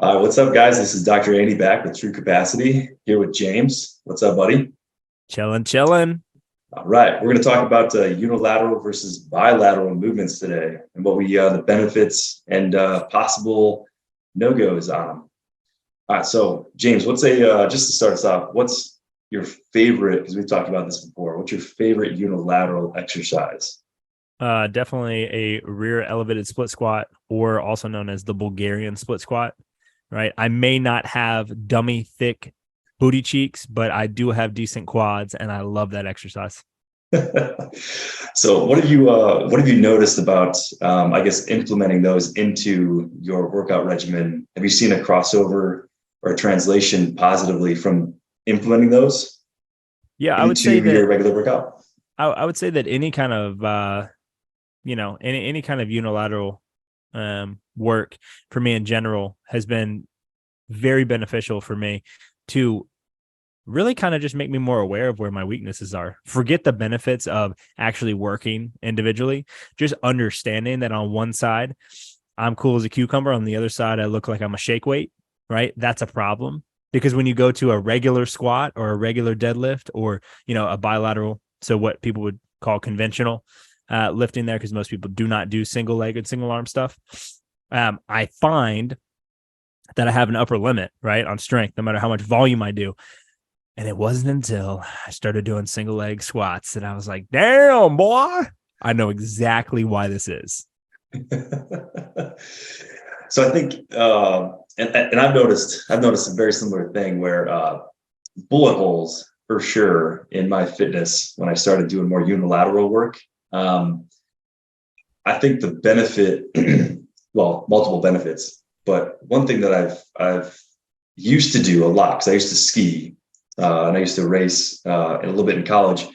What's up, guys? This is Dr. Andy back with True Capacity here with James. What's up, buddy? Chilling. All right, we're going to talk about unilateral versus bilateral movements today, and what the benefits and possible no-goes on them. All right, so James, what's just to start us off, what's your favorite? Because we've talked about this before. What's your favorite unilateral exercise? Definitely a rear elevated split squat, or also known as the Bulgarian split squat. Right. I may not have dummy thick booty cheeks, but I do have decent quads, and I love that exercise. So what have you noticed about I guess implementing those into your workout regimen? Have you seen a crossover or a translation positively from implementing those Yeah, I would into say that your regular workout? I would say that any kind of any kind of unilateral work for me in general has been very beneficial for me to really kind of just make me more aware of where my weaknesses are. Forget the benefits of actually working individually, just understanding that on one side, I'm cool as a cucumber. On the other side, I look like I'm a shake weight, right? That's a problem because when you go to a regular squat or a regular deadlift or, a bilateral, so what people would call conventional lifting there, because most people do not do single leg and single arm stuff. I find that I have an upper limit, right, on strength, no matter how much volume I do. And it wasn't until I started doing single leg squats that I was like, damn, boy, I know exactly why this is. So I think, and I've noticed a very similar thing where bullet holes for sure in my fitness when I started doing more unilateral work. I think the benefit, well, multiple benefits, but one thing that I've used to do a lot, because I used to ski and I used to race a little bit in college.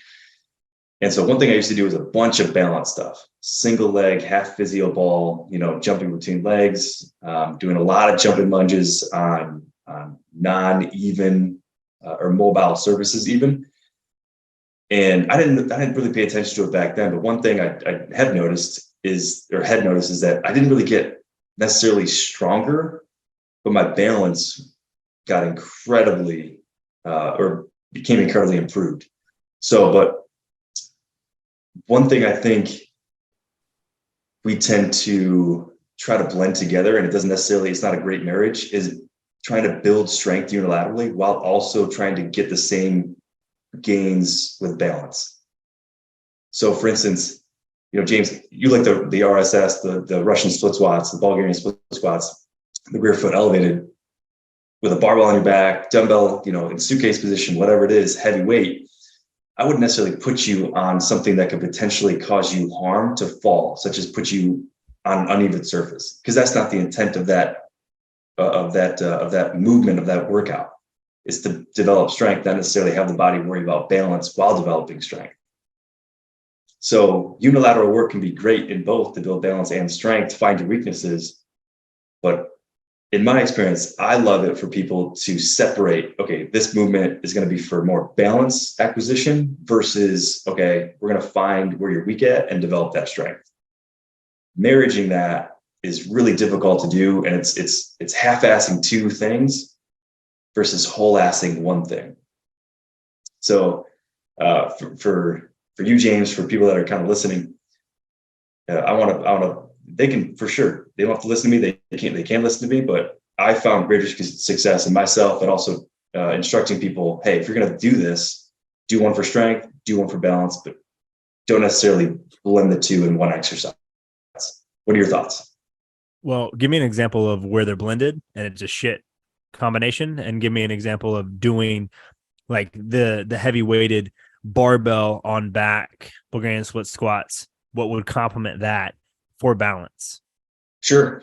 And so one thing I used to do was a bunch of balance stuff, single leg, half physio ball, jumping between legs, doing a lot of jumping lunges on non-even or mobile surfaces even. And I didn't really pay attention to it back then. But one thing I had noticed is that I didn't really get necessarily stronger, but my balance got became incredibly improved. So, but one thing I think we tend to try to blend together, and it's not a great marriage, is trying to build strength unilaterally while also trying to get the same gains with balance. So for instance, James, you like the RSS, the Russian split squats, the Bulgarian split squats, the rear foot elevated with a barbell on your back, dumbbell, in suitcase position, whatever it is, heavy weight. I wouldn't necessarily put you on something that could potentially cause you harm to fall, such as put you on an uneven surface, because that's not the intent of that movement, of that workout, is to develop strength, not necessarily have the body worry about balance while developing strength. So unilateral work can be great in both to build balance and strength, find your weaknesses. But in my experience, I love it for people to separate, okay, this movement is going to be for more balance acquisition versus, okay, we're going to find where you're weak at and develop that strength. Marrying that is really difficult to do. And it's half-assing two things versus whole-assing one thing. So for you, James, for people that are kind of listening, they can, for sure, they don't have to listen to me. They can listen to me, but I found greater success in myself and also instructing people, hey, if you're going to do this, do one for strength, do one for balance, but don't necessarily blend the two in one exercise. What are your thoughts? Well, give me an example of where they're blended and it's a shit combination, and give me an example of doing like the heavy weighted barbell on back Bulgarian split squats. What would complement that for balance? Sure.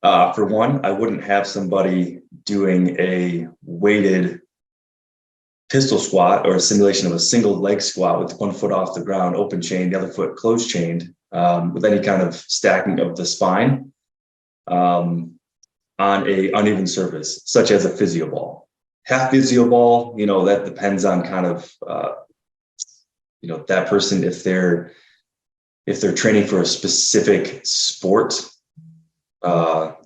For one, I wouldn't have somebody doing a weighted pistol squat or a simulation of a single leg squat with one foot off the ground, open chain, the other foot closed chained, with any kind of stacking of the spine on a uneven surface, such as a physio ball. Half physio ball, that depends on kind of, that person, if they're training for a specific sport,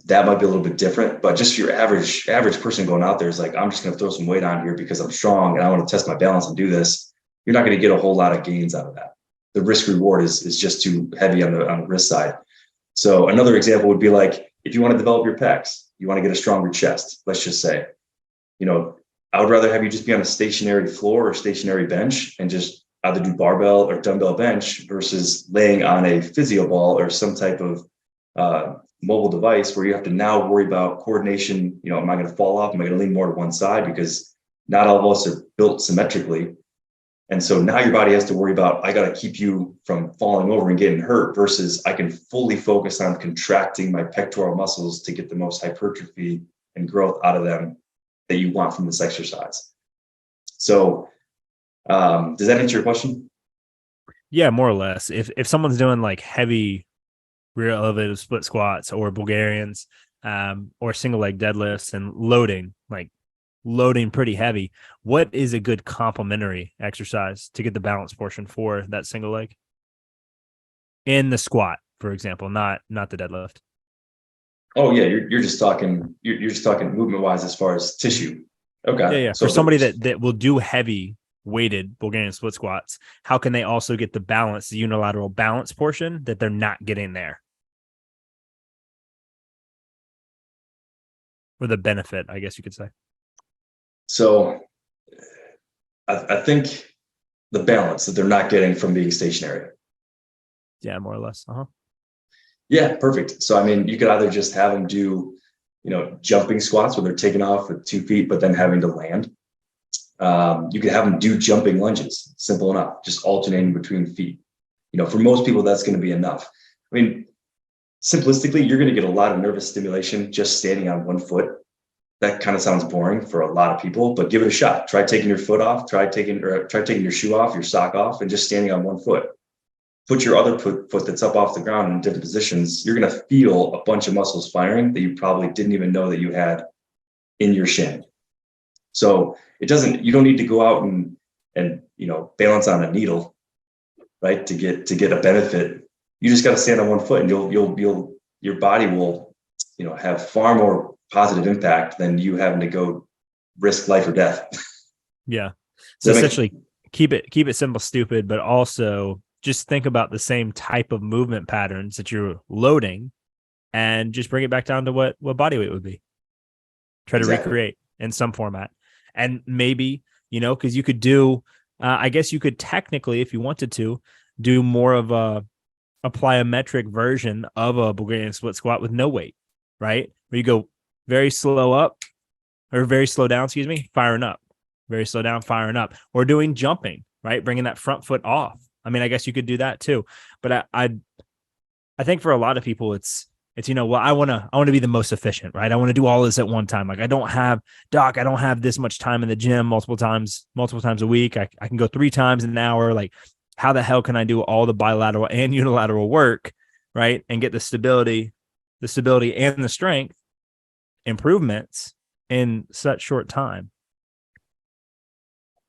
that might be a little bit different, but just your average person going out there is like, I'm just going to throw some weight on here because I'm strong and I want to test my balance and do this. You're not going to get a whole lot of gains out of that. The risk reward is just too heavy on the risk side. So another example would be like, if you want to develop your pecs, you want to get a stronger chest, let's just say, I would rather have you just be on a stationary floor or stationary bench and just either do barbell or dumbbell bench versus laying on a physio ball or some type of mobile device where you have to now worry about coordination. Am I going to fall off? Am I going to lean more to one side? Because not all of us are built symmetrically. And so now your body has to worry about, I got to keep you from falling over and getting hurt versus I can fully focus on contracting my pectoral muscles to get the most hypertrophy and growth out of them that you want from this exercise. So does that answer your question? Yeah, more or less. If someone's doing like heavy rear elevated split squats or Bulgarians or single leg deadlifts and loading pretty heavy, what is a good complementary exercise to get the balance portion for that single leg in the squat, for example, not the deadlift? Oh yeah, you're just talking movement wise as far as tissue. Okay. Yeah. So For somebody that will do heavy weighted Bulgarian split squats, how can they also get the unilateral balance portion that they're not getting there? Or the benefit, I guess you could say. So I think the balance that they're not getting from being stationary. Yeah, more or less. Yeah, perfect. So, I mean, you could either just have them do, jumping squats where they're taking off with 2 feet, but then having to land. You could have them do jumping lunges, simple enough, just alternating between feet. For most people, that's going to be enough. I mean, simplistically, you're going to get a lot of nervous stimulation just standing on one foot. That kind of sounds boring for a lot of people, but give it a shot. Try taking your foot off, try taking your shoe off, your sock off, and just standing on one foot. Put your other foot that's up off the ground in different positions. You're going to feel a bunch of muscles firing that you probably didn't even know that you had in your shin. So you don't need to go out and balance on a needle, right? To get a benefit. You just got to stand on one foot and your body will, have far more positive impact than you having to go risk life or death. Yeah. So essentially keep it simple, stupid, but also just think about the same type of movement patterns that you're loading and just bring it back down to what body weight would be. Try to recreate in some format. And maybe, because you could do, I guess you could technically, if you wanted to, do more of a plyometric version of a Bulgarian split squat with no weight, right? Where you go very slow up or very slow down, firing up, very slow down, firing up, or doing jumping, right? Bringing that front foot off. I mean, I guess you could do that too, but I think for a lot of people, it's I want to be the most efficient, right? I want to do all this at one time. Like I don't have this much time in the gym multiple times a week. I can go 3 times in an hour. Like how the hell can I do all the bilateral and unilateral work, right? And get the stability and the strength improvements in such short time?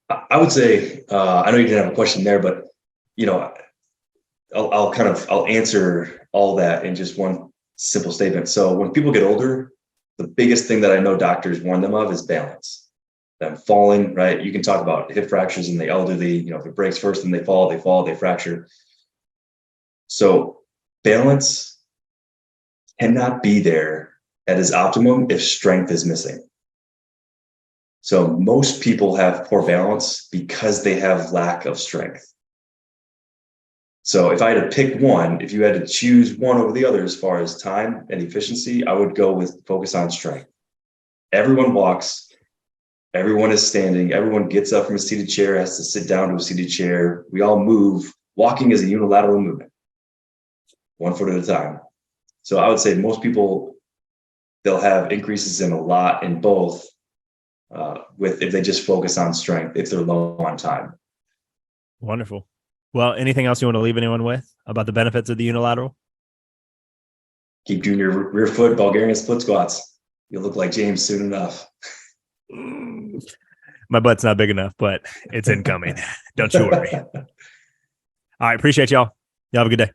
I would say, I know you didn't have a question there, but I'll answer all that in just one simple statement. So when people get older, the biggest thing that I know doctors warn them of is balance. Them falling, right? You can talk about hip fractures in the elderly, if it breaks first and they fall, they fracture. So balance cannot be there at its optimum if strength is missing. So most people have poor balance because they have lack of strength. So if I had to pick one, if you had to choose one over the other as far as time and efficiency, I would go with focus on strength. Everyone walks, everyone is standing, everyone gets up from a seated chair, has to sit down to a seated chair. We all move. Walking is a unilateral movement, 1 foot at a time. So I would say most people, they'll have increases in a lot in both if they just focus on strength, if they're low on time. Wonderful. Well, anything else you want to leave anyone with about the benefits of the unilateral? Keep doing your rear foot Bulgarian split squats. You'll look like James soon enough. My butt's not big enough, but it's incoming. Don't you worry. All right. Appreciate y'all. Y'all have a good day.